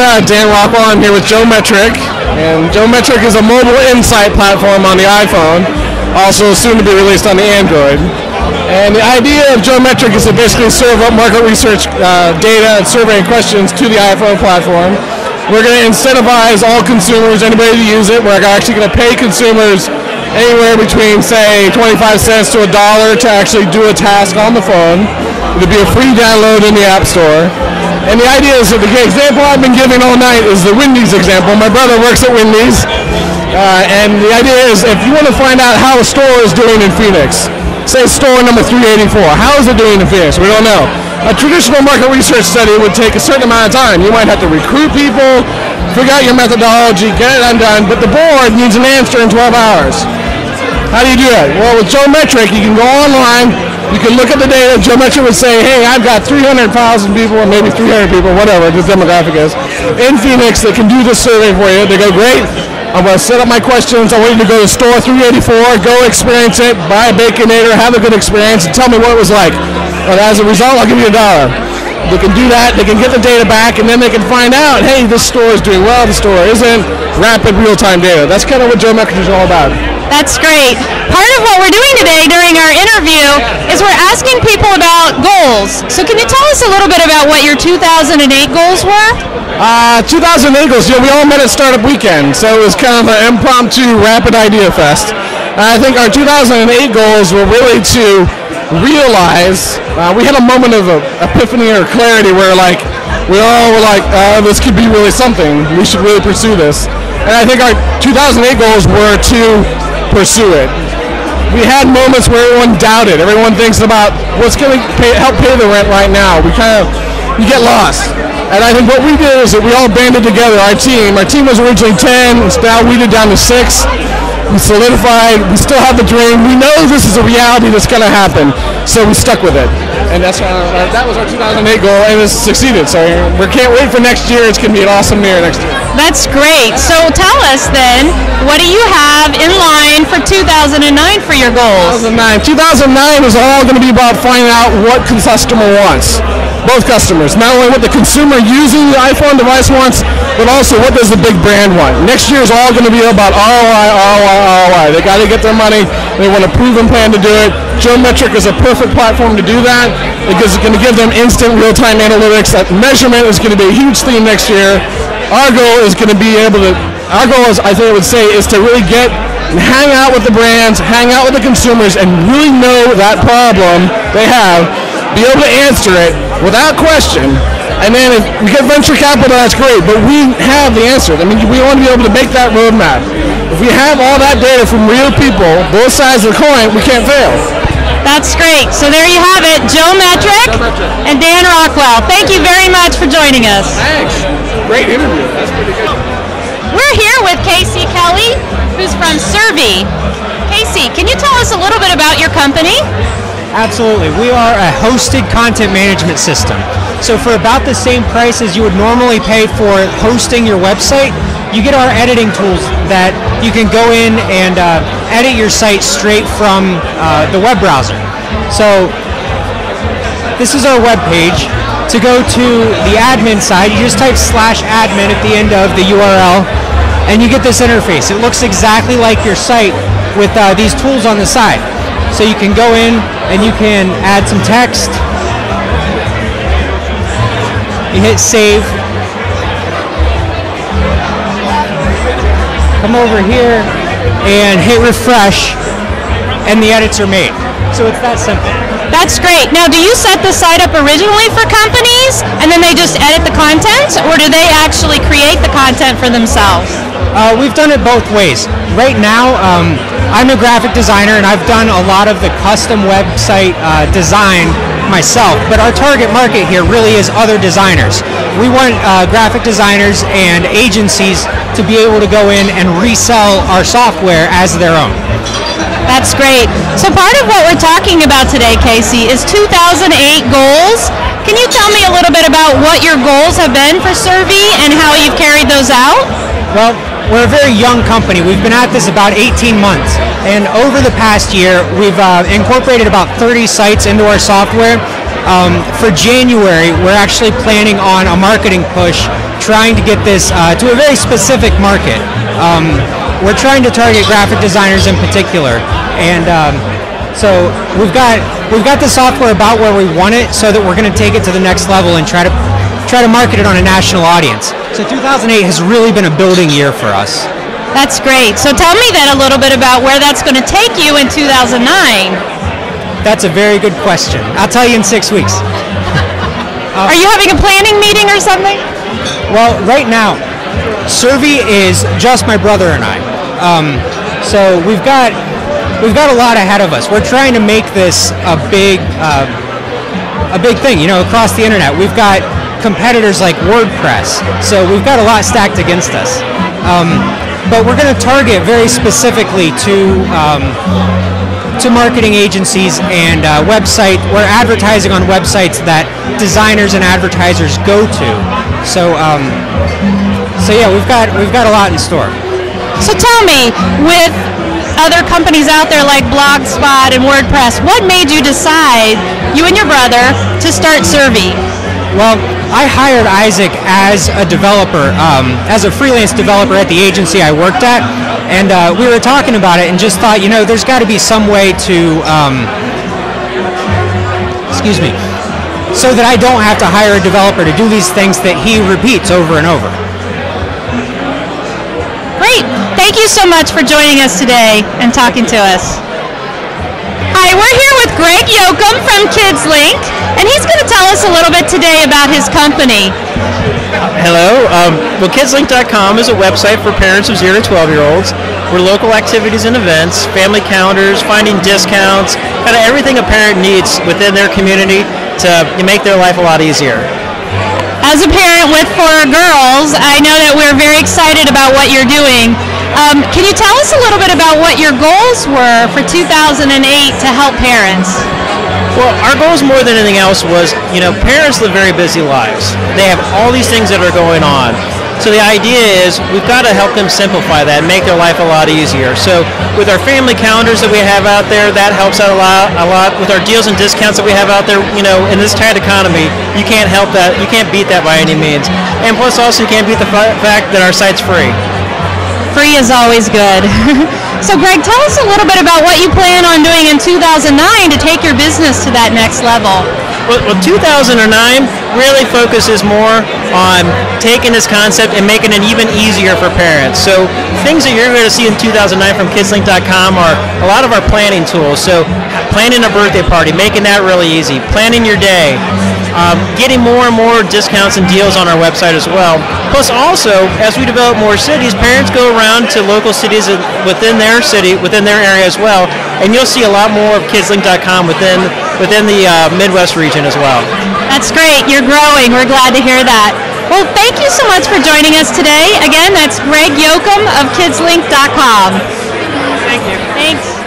Dan Rockwell. I'm here with Geometric, and Geometric is a mobile insight platform on the iPhone, also soon to be released on the Android. And the idea of Geometric is to basically serve up market research data and surveying questions to the iPhone platform. We're going to incentivize all consumers, anybody to use it. We're actually going to pay consumers anywhere between, say, 25 cents to $1 to actually do a task on the phone. It'll be a free download in the App Store. And the idea is that the example I've been giving all night is the Wendy's example. My brother works at Wendy's. And the idea is if you want to find out how a store is doing in Phoenix, say store number 384, how is it doing in Phoenix? We don't know. A traditional market research study would take a certain amount of time. You might have to recruit people, figure out your methodology, get it undone, but the board needs an answer in 12 hours. How do you do that? Well, with Geometric, you can go online, you can look at the data. Geometric would say, hey, I've got 300,000 people, or maybe 300 people, whatever the demographic is, in Phoenix that can do this survey for you. They go, great, I'm going to set up my questions. I want you to go to store 384, go experience it, buy a Baconator, have a good experience, and tell me what it was like. And as a result, I'll give you $1. They can do that, they can get the data back, and then they can find out, hey, this store is doing well, the store isn't. Rapid real-time data. That's kind of what Geometric is all about. That's great. Part of what we're doing today during our interview is we're asking people about goals. So can you tell us a little bit about what your 2008 goals were? 2008 goals, we all met at Startup Weekend, so it was kind of an impromptu rapid idea fest. I think our 2008 goals were really to realize, we had a moment of epiphany or clarity where we all were like, this could be really something, we should really pursue this. And I think our 2008 goals were to pursue it. We had moments where everyone doubted, everyone thinks about what's going to help pay the rent right now. You get lost. And I think what we did is that we all banded together, our team was originally 10, it's now weeded down to 6. We solidified, we still have the dream, we know this is a reality that's going to happen, so we stuck with it. And that was our 2008 goal, and it's succeeded, so we can't wait for next year. It's going to be an awesome year next year. That's great. So tell us then, what do you have in line for 2009 for your goals? 2009 is all going to be about finding out what the customer wants. Both customers, not only what the consumer using the iPhone device wants, but also what does the big brand want. Next year is all going to be about ROI. They got to get their money. They want a proven plan to do it. Geometric is a perfect platform to do that because it's going to give them instant real-time analytics. That measurement is going to be a huge theme next year. Our goal is going to be our goal is, I think I would say, is to really get and hang out with the brands, hang out with the consumers, and really know that problem they have, be able to answer it without question. And then if we get venture capital, that's great, but we have the answer. I mean, we want to be able to make that roadmap. If we have all that data from real people, both sides of the coin, we can't fail. That's great. So there you have it, Geometric and Dan Rockwell. Thank you very much for joining us. Thanks. Great interview. That's pretty good. We're here with Casey Kelly, who's from Survey. Casey, can you tell us a little bit about your company? Absolutely. We are a hosted content management system. So for about the same price as you would normally pay for hosting your website, you get our editing tools that you can go in and edit your site straight from the web browser. So this is our web page. To go to the admin side, you just type /admin at the end of the URL, and you get this interface. It looks exactly like your site with these tools on the side. So you can go in and you can add some text. You hit save. Come over here and hit refresh, and the edits are made. So it's that simple. That's great. Now, do you set the site up originally for companies, and then they just edit the content, or do they actually create the content for themselves? We've done it both ways. Right now, I'm a graphic designer, and I've done a lot of the custom website design myself, but our target market here really is other designers. We want graphic designers and agencies to be able to go in and resell our software as their own. That's great. So part of what we're talking about today, Casey, is 2008 goals. Can you tell me a little bit about what your goals have been for Survey and how you've carried those out? Well, we're a very young company. We've been at this about 18 months. And over the past year, we've incorporated about 30 sites into our software. For January, we're actually planning on a marketing push trying to get this to a very specific market. We're trying to target graphic designers in particular, and so we've got the software about where we want it, so that we're going to take it to the next level and try to market it on a national audience. So 2008 has really been a building year for us. That's great. So tell me then a little bit about where that's going to take you in 2009. That's a very good question. I'll tell you in 6 weeks. Are you having a planning meeting or something? Well, right now, Survey is just my brother and I. So we've got a lot ahead of us. We're trying to make this a big thing, across the internet. We've got competitors like WordPress, so we've got a lot stacked against us. But we're going to target very specifically to marketing agencies and we're advertising on websites that designers and advertisers go to. So yeah, we've got a lot in store. So tell me, with other companies out there like Blogspot and WordPress, what made you decide, you and your brother, to start Survey? Well, I hired Isaac as a developer, as a freelance developer at the agency I worked at, and we were talking about it and just thought, there's got to be some way to, so that I don't have to hire a developer to do these things that he repeats over and over. Great. Thank you so much for joining us today and talking to us. Hi, we're here with Greg Yoakum from KidsLink, and he's going to tell us a little bit today about his company. Hello. Well, KidsLink.com is a website for parents of 0 to 12-year-olds. We're local activities and events, family calendars, finding discounts, kind of everything a parent needs within their community to make their life a lot easier. As a parent with 4 girls, I know that we're very excited about what you're doing. Can you tell us a little bit about what your goals were for 2008 to help parents? Well, our goals more than anything else was, parents live very busy lives. They have all these things that are going on. So the idea is we've got to help them simplify that and make their life a lot easier. So with our family calendars that we have out there, that helps out a lot. With our deals and discounts that we have out there, in this tight economy, you can't help that. You can't beat that by any means. And plus also you can't beat the fact that our site's free. Free is always good. So Greg, tell us a little bit about what you plan on doing in 2009 to take your business to that next level. Well, 2009 really focuses more on taking this concept and making it even easier for parents. So things that you're going to see in 2009 from KidsLink.com are a lot of our planning tools. So planning a birthday party, making that really easy, planning your day, getting more and more discounts and deals on our website as well. Plus also, as we develop more cities, parents go around to local cities within their city, within their area as well, and you'll see a lot more of KidsLink.com within the Midwest region as well. That's great. You're growing. We're glad to hear that. Well, thank you so much for joining us today. Again, that's Greg Yoakum of KidsLink.com. Thank you. Thanks.